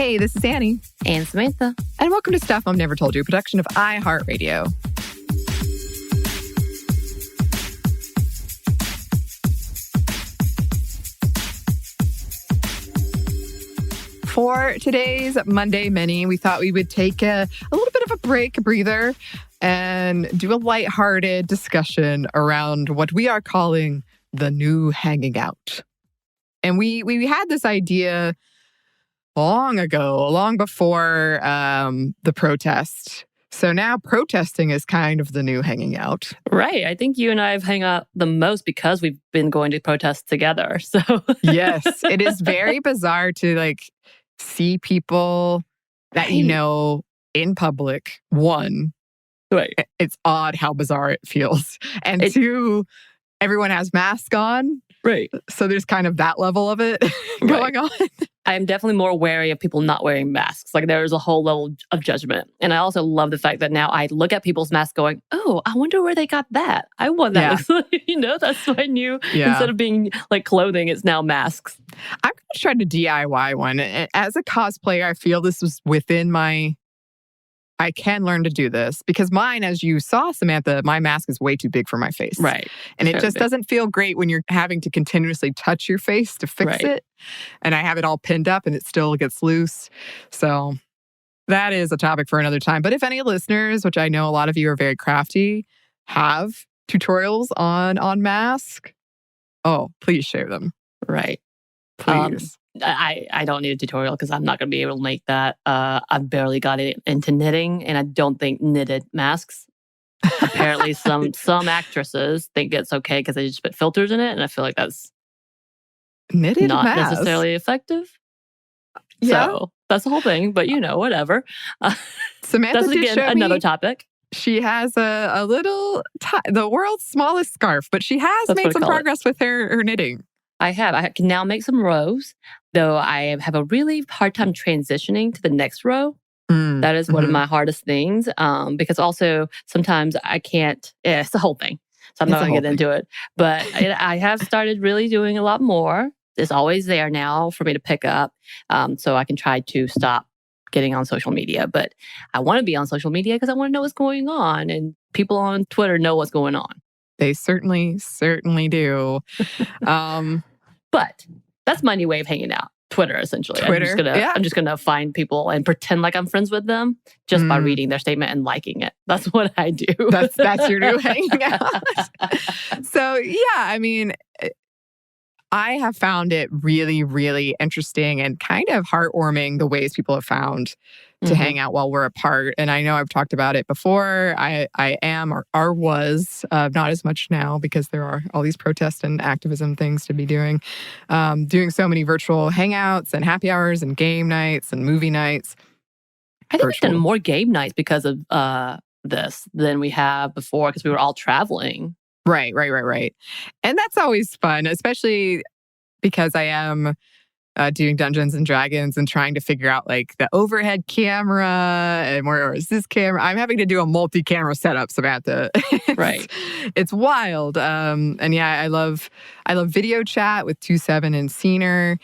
Hey, this is Anney and Samantha. And welcome to Stuff Mom Never Told You, a production of iHeartRadio. For today's Monday Mini, we thought we would take a little bit of a break, a breather, and do a lighthearted discussion around what we are calling the new hanging out. And we had this idea long ago, long before the protest. So now protesting is kind of the new hanging out. Right. I think you and I have hung out the most because we've been going to protests together. So yes, it is very bizarre to see people that you know in public. One, right. It's odd how bizarre it feels. And two, everyone has masks on. Right. So there's kind of that level of it going on. I'm definitely more wary of people not wearing masks. There's a whole level of judgment. And I also love the fact that now I look at people's masks going, oh, I wonder where they got that. I want that. Yeah. That's my new, instead of being clothing, it's now masks. I'm going to try to DIY one. As a cosplayer, I feel this was within I can learn to do this because mine, as you saw, Samantha, my mask is way too big for my face. Right. And it just doesn't feel great when you're having to continuously touch your face to fix it. And I have it all pinned up and it still gets loose. So that is a topic for another time. But if any listeners, which I know a lot of you are very crafty, have tutorials on mask, please share them. Right. Please. I don't need a tutorial because I'm not going to be able to make that. I've barely got it into knitting, and I don't think knitted masks. Apparently, some actresses think it's okay because they just put filters in it, and I feel like that's knitted not mask. Necessarily effective. Yeah. So that's the whole thing. But whatever. Samantha that's again another topic. She has a little, the world's smallest scarf, but she has made some progress with her knitting. I can now make some rows, though I have a really hard time transitioning to the next row. That is one of my hardest things because also sometimes I can't, it's the whole thing. So I'm not going to get into it. But I have started really doing a lot more. It's always there now for me to pick up so I can try to stop getting on social media. But I want to be on social media because I want to know what's going on. And people on Twitter know what's going on. They certainly do. But that's my new way of hanging out. Twitter, essentially. Twitter, I'm just gonna find people and pretend like I'm friends with them just by reading their statement and liking it. That's what I do. That's your new hanging out. So I have found it really, really interesting and kind of heartwarming the ways people have found to hang out while we're apart. And I know I've talked about it before. I am or was, not as much now because there are all these protest and activism things to be doing so many virtual hangouts and happy hours and game nights and movie nights. I think we've done more game nights because of this than we have before because we were all traveling. Right. And that's always fun, especially because I am doing Dungeons and Dragons and trying to figure out the overhead camera and where is this camera. I'm having to do a multi-camera setup, Samantha. Right. It's wild. And yeah, I love video chat with 27 and Scener.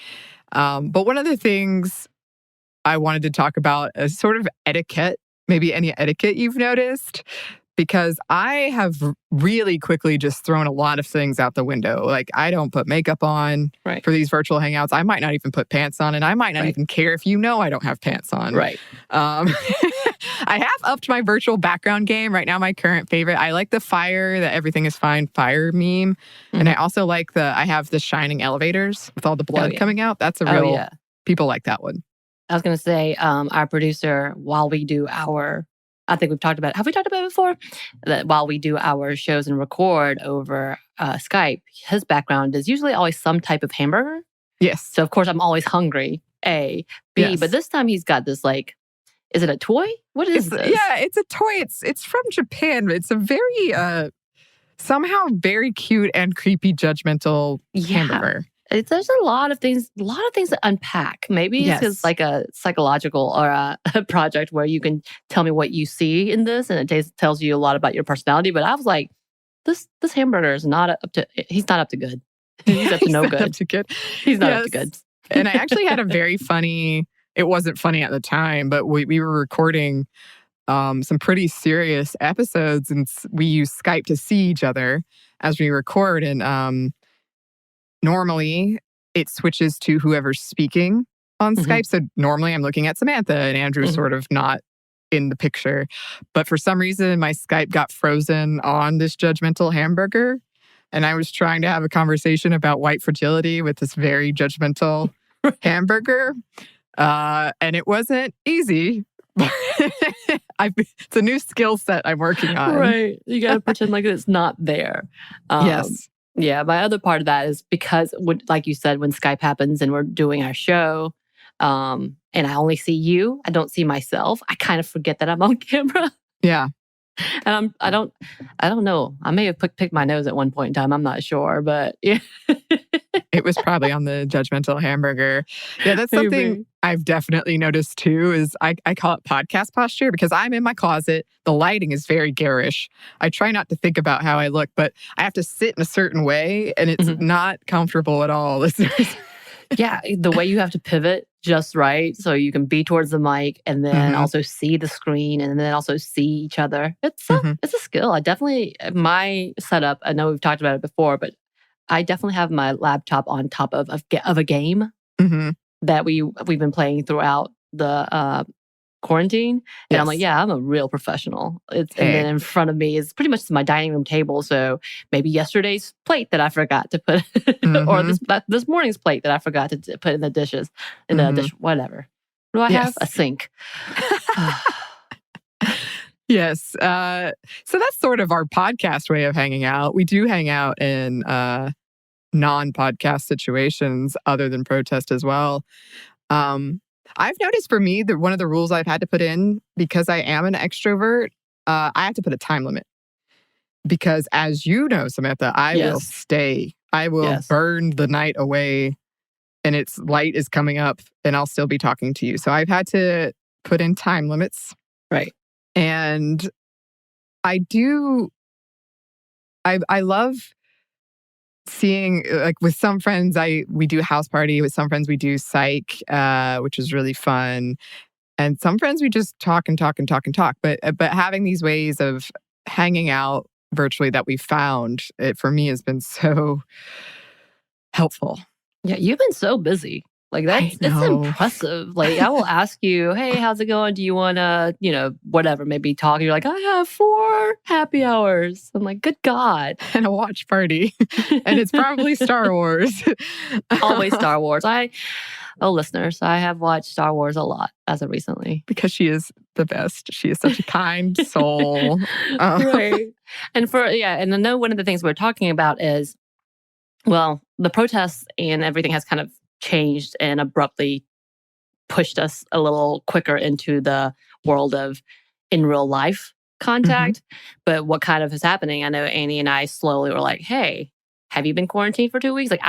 But one of the things I wanted to talk about is sort of etiquette, maybe any etiquette you've noticed. Because I have really quickly just thrown a lot of things out the window. I don't put makeup on for these virtual hangouts. I might not even put pants on, and I might not even care if I don't have pants on. Right. I have upped my virtual background game. Right now, my current favorite, I like the fire, that everything is fine fire meme. And I also like I have the shining elevators with all the blood coming out. That's a real, people like that one. I was going to say, our producer, while we do I think we've talked about it. Have we talked about it before? That while we do our shows and record over Skype, his background is usually always some type of hamburger. Yes. So, of course, I'm always hungry, A. B, yes. But this time he's got this, is it a toy? What is this? Yeah, it's a toy. It's from Japan. It's a very, somehow very cute and creepy, judgmental hamburger. There's a lot of things to unpack. Maybe it's just a psychological or a project where you can tell me what you see in this, and it tells you a lot about your personality. But I was like, this hamburger is not up to. He's not up to good. He's up to no good. Up to good. He's not up to good. And I actually had a very funny it wasn't funny at the time, but we were recording some pretty serious episodes, and we use Skype to see each other as we record. And normally it switches to whoever's speaking on Skype. So normally I'm looking at Samantha and Andrew's sort of not in the picture. But for some reason, my Skype got frozen on this judgmental hamburger. And I was trying to have a conversation about white fragility with this very judgmental hamburger. And it wasn't easy. It's a new skill set I'm working on. Right. You got to pretend like it's not there. Yes. Yeah. My other part of that is because, like you said, when Skype happens and we're doing our show, and I only see you, I don't see myself. I kind of forget that I'm on camera. Yeah. And I don't know. I may have picked my nose at one point in time. I'm not sure, but yeah. It was probably on the judgmental hamburger. Yeah, that's something I've definitely noticed too, is I call it podcast posture, because I'm in my closet. The lighting is very garish. I try not to think about how I look, but I have to sit in a certain way, and it's not comfortable at all, listeners. Yeah, the way you have to pivot just right so you can be towards the mic and then also see the screen and then also see each other. It's a skill. I definitely, my setup, I know we've talked about it before, but I definitely have my laptop on top of a game that we've been playing throughout the quarantine. And I'm like, yeah, I'm a real professional. And then in front of me is pretty much my dining room table. So maybe yesterday's plate that I forgot to put, or this morning's plate that I forgot to put in the dishes, in the dish, whatever. What do I have? A sink. Yes. So that's sort of our podcast way of hanging out. We do hang out in non-podcast situations other than protest as well. I've noticed for me that one of the rules I've had to put in, because I am an extrovert, I have to put a time limit. Because as you know, Samantha, I will stay. I will burn the night away, and its light is coming up, and I'll still be talking to you. So I've had to put in time limits. Right. And I love seeing, like with some friends, we do house party. With some friends, we do psych, which is really fun. And some friends, we just talk and talk and talk and talk. But having these ways of hanging out virtually that we found, it for me has been so helpful. Yeah, you've been so busy. Like it's impressive. Like I will ask you, hey, how's it going? Do you want to, whatever, maybe talk? You're like, I have 4 happy hours. I'm like, good God. And a watch party. And it's probably Star Wars. Always Star Wars. Listeners, I have watched Star Wars a lot as of recently. Because she is the best. She is such a kind soul. Right. And I know one of the things we're talking about is, well, the protests and everything has kind of changed and abruptly pushed us a little quicker into the world of in real life contact. But what kind of is happening? I know Anney and I slowly were like, hey, have you been quarantined for 2 weeks? Like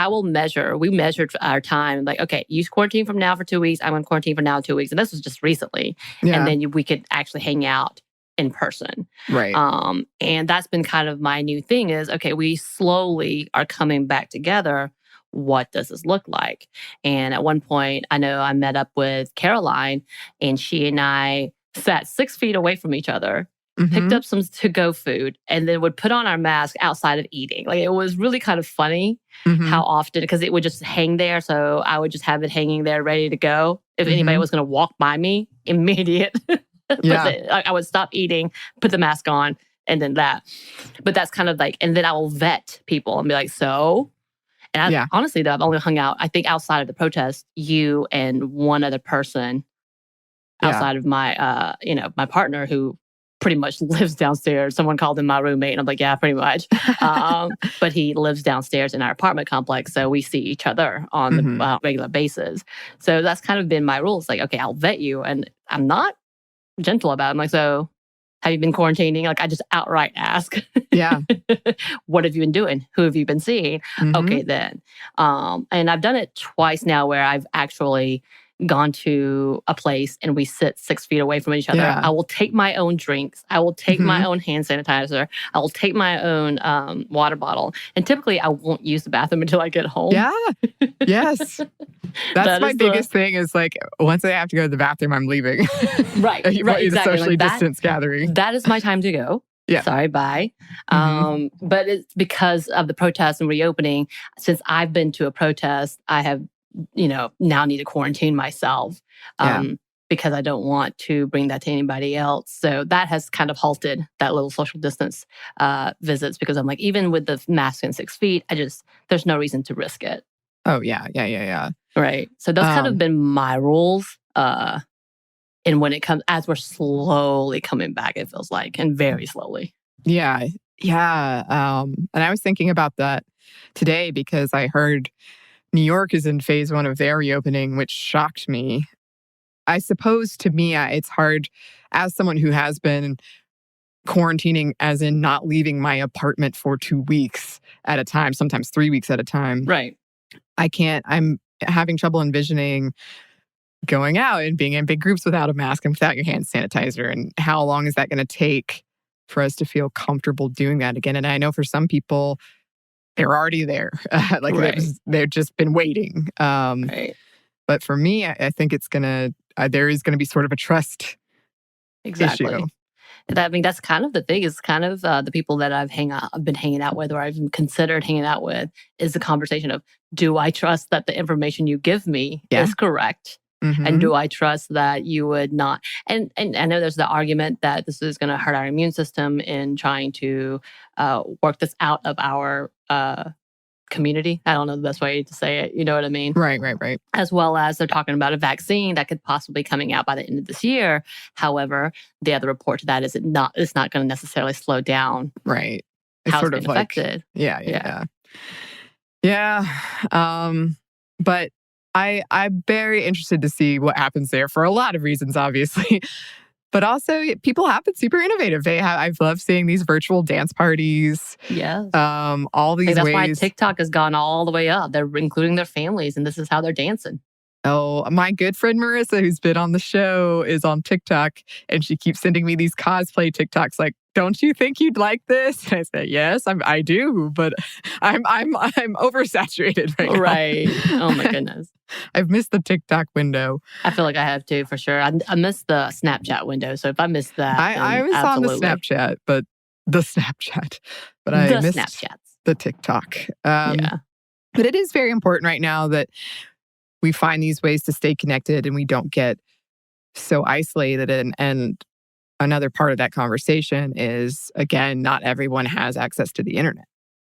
we measured our time. Like, okay, you quarantine from now for 2 weeks. I'm going to quarantine from now 2 weeks. And this was just recently. Yeah. And then we could actually hang out in person. Right. And that's been kind of my new thing is, okay, we slowly are coming back together. What does this look like? And at one point, I know I met up with Caroline, and she and I sat 6 feet away from each other, picked up some to-go food, and then would put on our mask outside of eating. Like it was really kind of funny how often, because it would just hang there. So I would just have it hanging there ready to go. If anybody was going to walk by me, immediate. I would stop eating, put the mask on, and then that. But that's kind of like, and then I will vet people and be like, so... And honestly, though, I've only hung out, I think outside of the protest, you and one other person outside of my, my partner who pretty much lives downstairs. Someone called him my roommate. And I'm like, yeah, pretty much. But he lives downstairs in our apartment complex. So we see each other on the regular basis. So that's kind of been my rule. It's like, okay, I'll vet you. And I'm not gentle about it. I'm like, so have you been quarantining? Like I just outright ask. Yeah. What have you been doing? Who have you been seeing? Okay, then. And I've done it twice now where I've actually gone to a place and we sit 6 feet away from each other, I will take my own drinks. I will take my own hand sanitizer. I will take my own water bottle. And typically I won't use the bathroom until I get home. Yeah. Yes. That's my biggest thing is like, once I have to go to the bathroom, I'm leaving. Right. Exactly. Socially distance gathering. That is my time to go. Yeah. Sorry, bye. But it's because of the protests and reopening. Since I've been to a protest, I have, now need to quarantine myself because I don't want to bring that to anybody else. So that has kind of halted that little social distance visits because I'm like, even with the mask and 6 feet, there's no reason to risk it. Oh, yeah. Right. So those kind of been my rules. And when it comes, as we're slowly coming back, it feels like, and very slowly. Yeah. And I was thinking about that today because I heard New York is in phase 1 of their reopening, which shocked me. I suppose to me, it's hard as someone who has been quarantining, as in not leaving my apartment for 2 weeks at a time, sometimes 3 weeks at a time. Right. I'm having trouble envisioning going out and being in big groups without a mask and without your hand sanitizer. And how long is that going to take for us to feel comfortable doing that again? And I know for some people, they're already there. They've just been waiting. But for me, I think it's there is going to be sort of a trust issue. I mean, that's kind of the thing. Is kind of the people that I've been hanging out with, or I've considered hanging out with, is the conversation of, do I trust that the information you give me is correct? And do I trust that you would not? And I know there's the argument that this is going to hurt our immune system in trying to work this out of our community. I don't know the best way to say it. You know what I mean? Right. As well as they're talking about a vaccine that could possibly coming out by the end of this year. However, the other report to that is it's not going to necessarily slow down. Right. It's how sort it's been affected. Yeah. But I'm very interested to see what happens there for a lot of reasons, obviously. But also, people have been super innovative. I've loved seeing these virtual dance parties. Yes. All these ways. That's why TikTok has gone all the way up. They're including their families, and this is how they're dancing. Oh, my good friend Marissa, who's been on the show, is on TikTok, and she keeps sending me these cosplay TikToks like, don't you think you'd like this? And I said, yes, I do, but I'm oversaturated right now. Right. Oh my goodness. I've missed the TikTok window. I feel like I have too, for sure. I missed the Snapchat window. So if I missed that, I was absolutely on the Snapchat, but I missed Snapchats. The TikTok. But it is very important right now that we find these ways to stay connected and we don't get so isolated. And another part of that conversation is, again, not everyone has access to the internet.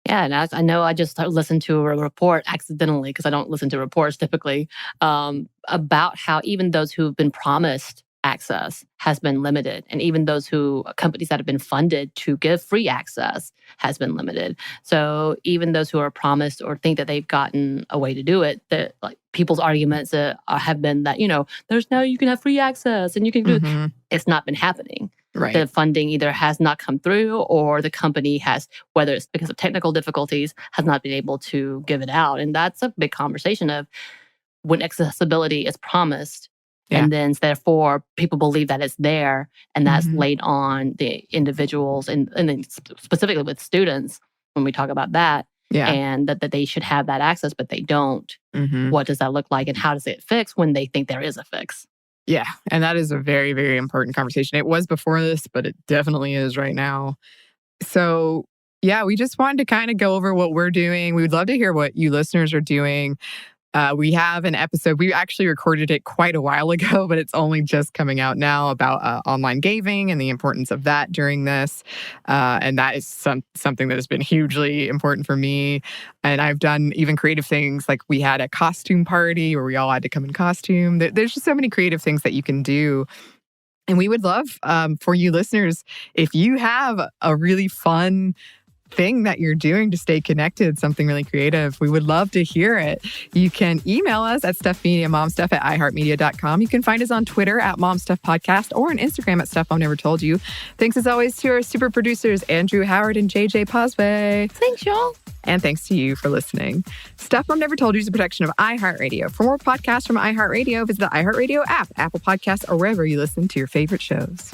Yeah, and I know I just listened to a report accidentally, because I don't listen to reports typically, about how even those who've been promised access has been limited. And even companies that have been funded to give free access has been limited. So even those who are promised or think that they've gotten a way to do it, that like people's arguments have been that, you can have free access and you can do it. It's not been happening. Right. The funding either has not come through, or the company has, whether it's because of technical difficulties, has not been able to give it out. And that's a big conversation of when accessibility is promised, and then therefore people believe that it's there, and that's laid on the individuals, and then specifically with students when we talk about that, and that they should have that access, but they don't. What does that look like, and how does it fix when they think there is a fix? Yeah, and that is a very, very important conversation. It was before this, but it definitely is right now. So, we just wanted to kind of go over what we're doing. We would love to hear what you listeners are doing. We have an episode. We actually recorded it quite a while ago, but it's only just coming out now about online gaming and the importance of that during this. And that is something that has been hugely important for me. And I've done even creative things, like we had a costume party where we all had to come in costume. There's just so many creative things that you can do. And we would love for you listeners, if you have a really fun thing that you're doing to stay connected, something really creative, we would love to hear it. You can email us at stuffmediamomstuff@iheartmedia.com. You can find us on Twitter at momstuffpodcast, or on Instagram at Stuff Mom Never Told You. Thanks as always to our super producers, Andrew Howard and JJ Posway. Thanks, y'all. And thanks to you for listening. Stuff Mom Never Told You is a production of iHeartRadio. For more podcasts from iHeartRadio, visit the iHeartRadio app, Apple Podcasts, or wherever you listen to your favorite shows.